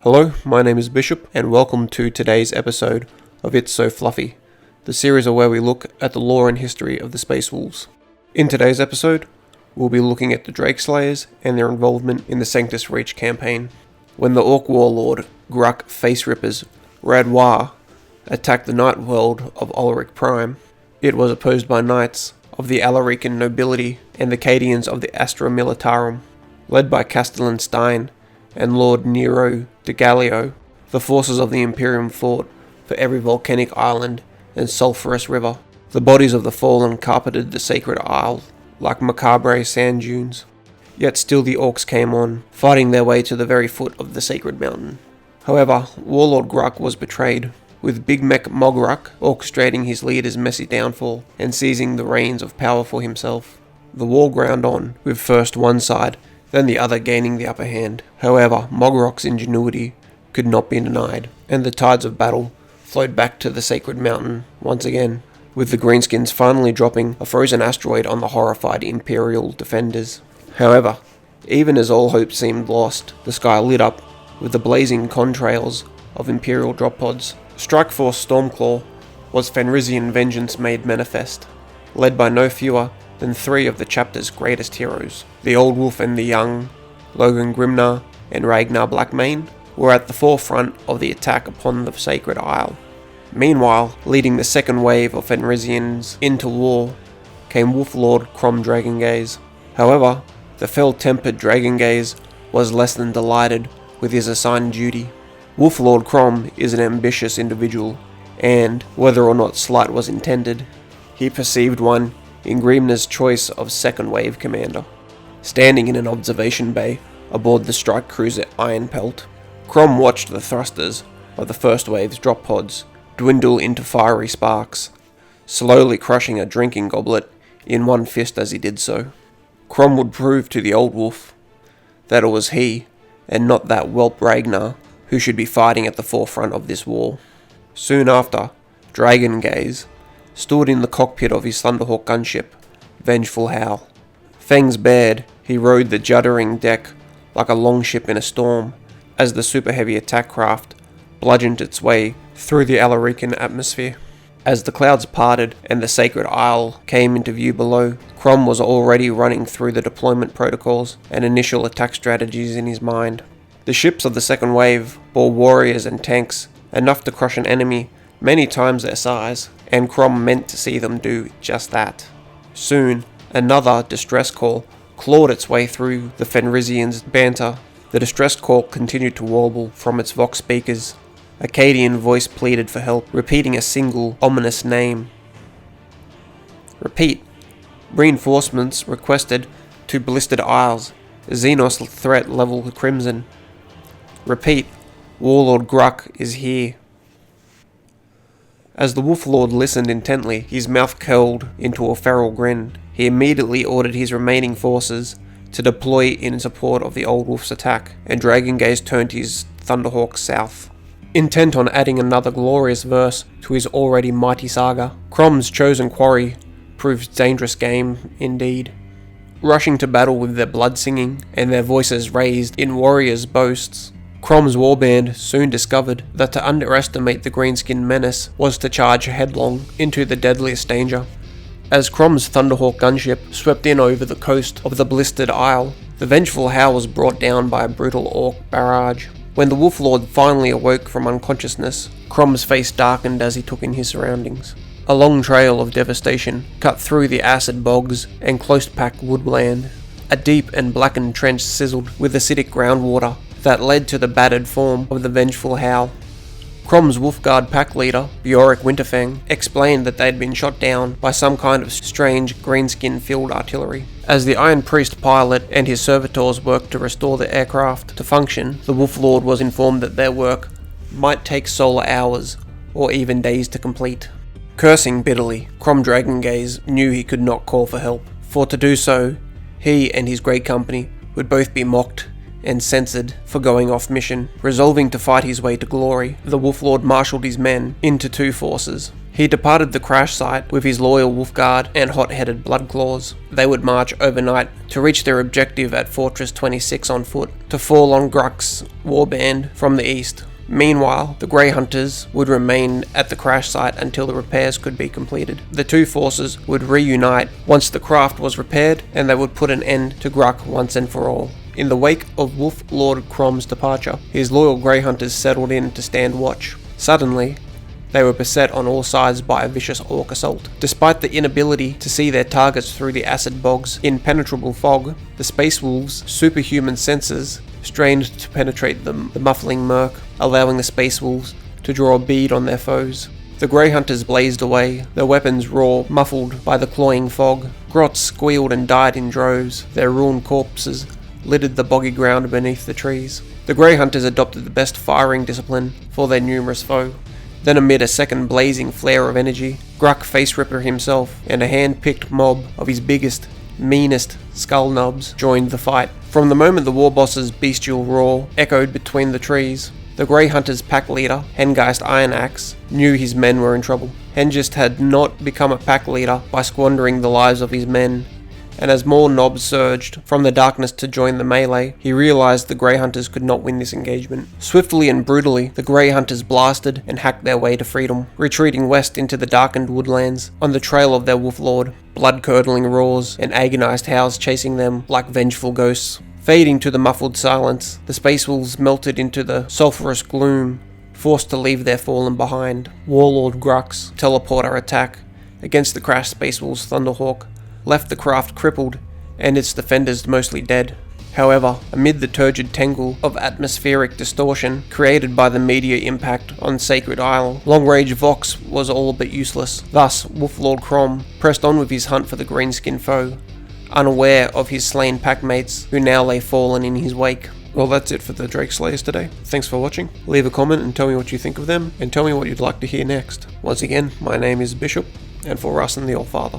Hello, my name is Bishop, and welcome to today's episode of It's So Fluffy, the series where we look at the lore and history of the Space Wolves. In today's episode, we'll be looking at the Drakeslayers and their involvement in the Sanctus Reach campaign. When the Orc warlord, Gruk Face Rippers, Radwar, attacked the night world of Alaric Prime, it was opposed by knights of the Alarican nobility and the Cadians of the Astra Militarum, led by Castellan Stein and Lord Nero de Gallio. The forces of the Imperium fought for every volcanic island and sulphurous river. The bodies of the fallen carpeted the sacred isle like macabre sand dunes. Yet still the orcs came on, fighting their way to the very foot of the sacred mountain. However, Warlord Gruk was betrayed, with Big Mech Mogruk orchestrating his leader's messy downfall and seizing the reins of power for himself. The war ground on, with first one side, then the other gaining the upper hand. However, Mogruk's ingenuity could not be denied, and the tides of battle flowed back to the sacred mountain once again, with the Greenskins finally dropping a frozen asteroid on the horrified Imperial defenders. However, even as all hope seemed lost, the sky lit up with the blazing contrails of Imperial drop pods. Strikeforce Stormclaw was Fenrisian vengeance made manifest, led by no fewer than three of the chapter's greatest heroes. The Old Wolf and the Young, Logan Grimnar and Ragnar Blackmane, were at the forefront of the attack upon the Sacred Isle. Meanwhile, leading the second wave of Fenrisians into war, came Wolflord Crom Dragongaze. However, the fell-tempered Dragongaze was less than delighted with his assigned duty. Wolflord Crom is an ambitious individual, and, whether or not slight was intended, he perceived one in Grimnar's choice of second wave commander. Standing in an observation bay aboard the strike cruiser Ironpelt, Crom watched the thrusters of the first wave's drop pods dwindle into fiery sparks, slowly crushing a drinking goblet in one fist as he did so. Crom would prove to the Old Wolf that it was he, and not that whelp Ragnar, who should be fighting at the forefront of this war. Soon after, Dragongaze stood in the cockpit of his Thunderhawk gunship, Vengeful Howl. Fangs bared, he rode the juddering deck like a longship in a storm, as the super-heavy attack craft bludgeoned its way through the Alarican atmosphere. As the clouds parted and the Sacred Isle came into view below, Crom was already running through the deployment protocols and initial attack strategies in his mind. The ships of the second wave bore warriors and tanks, enough to crush an enemy many times their size, and Crom meant to see them do just that. Soon, another distress call clawed its way through the Fenrisians' banter. The distress call continued to warble from its vox speakers. A Cadian voice pleaded for help, repeating a single, ominous name. Repeat. Reinforcements requested to Blistered Isles. Xenos threat level crimson. Repeat. Warlord Gruk is here. As the Wolflord listened intently, his mouth curled into a feral grin. He immediately ordered his remaining forces to deploy in support of the Old Wolf's attack, and Dragongaze turned his Thunderhawk south. Intent on adding another glorious verse to his already mighty saga, Crom's chosen quarry proved dangerous game indeed. Rushing to battle with their blood singing and their voices raised in warriors' boasts, Crom's warband soon discovered that to underestimate the greenskin menace was to charge headlong into the deadliest danger. As Crom's Thunderhawk gunship swept in over the coast of the Blistered Isle, the Vengeful Howl was brought down by a brutal orc barrage. When the Wolflord finally awoke from unconsciousness, Crom's face darkened as he took in his surroundings. A long trail of devastation cut through the acid bogs and close-packed woodland. A deep and blackened trench sizzled with acidic groundwater that led to the battered form of the Vengeful Howl. Crom's Wolfguard pack leader, Bjorek Winterfang, explained that they had been shot down by some kind of strange greenskin field artillery. As the Iron Priest pilot and his servitors worked to restore the aircraft to function, the Wolflord was informed that their work might take solar hours or even days to complete. Cursing bitterly, Crom Dragongaze knew he could not call for help, for to do so, he and his great company would both be mocked and censored for going off mission. Resolving to fight his way to glory, the Wolflord marshalled his men into two forces. He departed the crash site with his loyal wolf guard and hot-headed bloodclaws. They would march overnight to reach their objective at Fortress 26 on foot, to fall on Gruck's warband from the east. Meanwhile, the Grey Hunters would remain at the crash site until the repairs could be completed. The two forces would reunite once the craft was repaired, and they would put an end to Gruck once and for all. In the wake of Wolf Lord Crom's departure, his loyal Grey Hunters settled in to stand watch. Suddenly, they were beset on all sides by a vicious orc assault. Despite the inability to see their targets through the acid bog's impenetrable fog, the Space Wolves' superhuman senses strained to penetrate the muffling murk, allowing the Space Wolves to draw a bead on their foes. The Grey Hunters blazed away, their weapons raw, muffled by the cloying fog. Grots squealed and died in droves, their ruined corpses littered the boggy ground beneath the trees. The Grey Hunters adopted the best firing discipline for their numerous foe. Then amid a second blazing flare of energy, Gruck Face Ripper himself and a hand-picked mob of his biggest, meanest skull nubs joined the fight. From the moment the war boss's bestial roar echoed between the trees, the Grey Hunter's pack leader, Hengeist Ironaxe, knew his men were in trouble. Hengist had not become a pack leader by squandering the lives of his men, and as more knobs surged from the darkness to join the melee, he realized the Grey Hunters could not win this engagement. Swiftly and brutally, the Grey Hunters blasted and hacked their way to freedom, retreating west into the darkened woodlands on the trail of their wolf lord, blood-curdling roars and agonized howls chasing them like vengeful ghosts. Fading to the muffled silence, the Space Wolves melted into the sulphurous gloom, forced to leave their fallen behind. Warlord Gruck's teleporter attack against the crashed Space Wolves' Thunderhawk left the craft crippled and its defenders mostly dead. However, amid the turgid tangle of atmospheric distortion created by the meteor impact on Sacred Isle, long-range Vox was all but useless. Thus, Wolf Lord Crom pressed on with his hunt for the greenskin foe, unaware of his slain packmates who now lay fallen in his wake. Well, that's it for the Drakeslayers today. Thanks for watching. Leave a comment and tell me what you think of them, and tell me what you'd like to hear next. Once again, my name is Bishop, and for us and the All-Father.